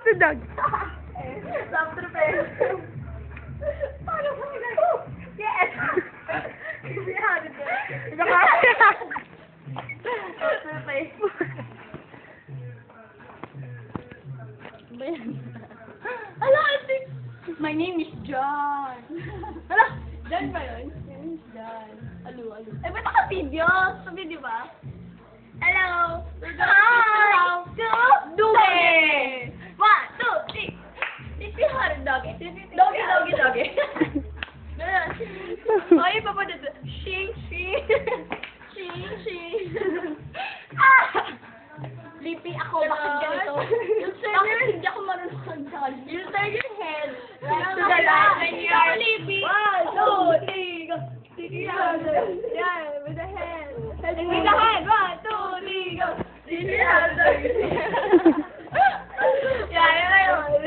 the dog. After pay. Paano mo ginagawa? Yes! Hindi hanod ko. After pay. Hello, I think my name is John. Hello, John ba yun? My name is John. Alo. Eh, ba't naka-video? Sa video ba? Hello! Hi! Dugay! 1, 2, 3. This is hard doggy. Doggy. Ay, papa dito. Shing. Lipi ako, bakit ganito? Bakit hindi ako marunong mag-doggy? You turn your head. To the left when you are Lipi. 1, 2, 3, go. Yeah, with the head. With the head. 1, 2, 3, go.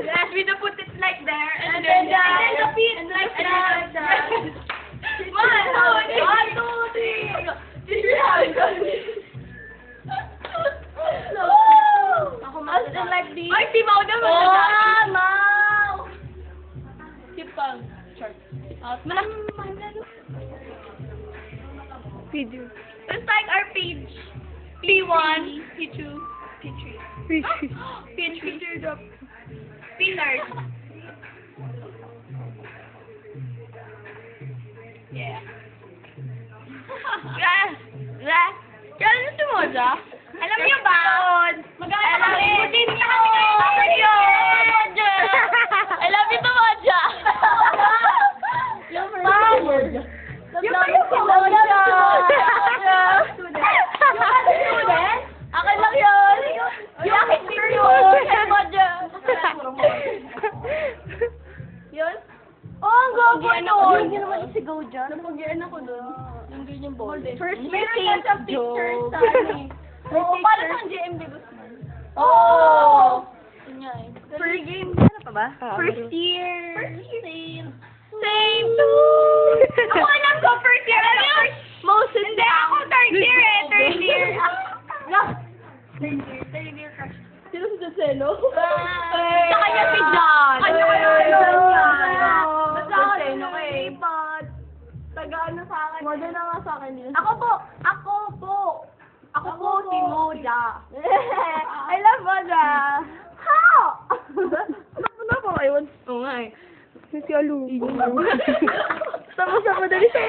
Yes, we do put it like there, and then the feet like that. 1, 2, 3, go. Ako master like this. Ay, si Mau daw. Oh, Mau. Keep calm. Short. Malaki. Video. Just like our page. P1, P2, P3. P3. P-nerd. Yeah. Kaya gusto mo dyan? Alam niyo ba? Alam niyo din I love you so much. Yung Moja. Akin lang yun. Yung akin din yun. Moja. Yun? Oh, ang gago nun. Hindi naman isigaw dyan. Napag-ian ako dun. Yung ganyan ball. First Meron mistake, yan sa pictures sa Joe. Oo, para sa JMB Guzman. Oh! Yun nga eh. First game, ano pa ba? First year. Same. Ako alam ko, first year. Most hindi ako third year eh. Third year. Third year crush. Sino si Jacelo? Sa kanya si John. Jacelo ka eh. Taga-ano sa akin. Moja na nga sa akin yun. Ako po, si Moja. I love Moja. How? Ano po kayo? Oo nga eh. Si Alu. Sama-sama dali sa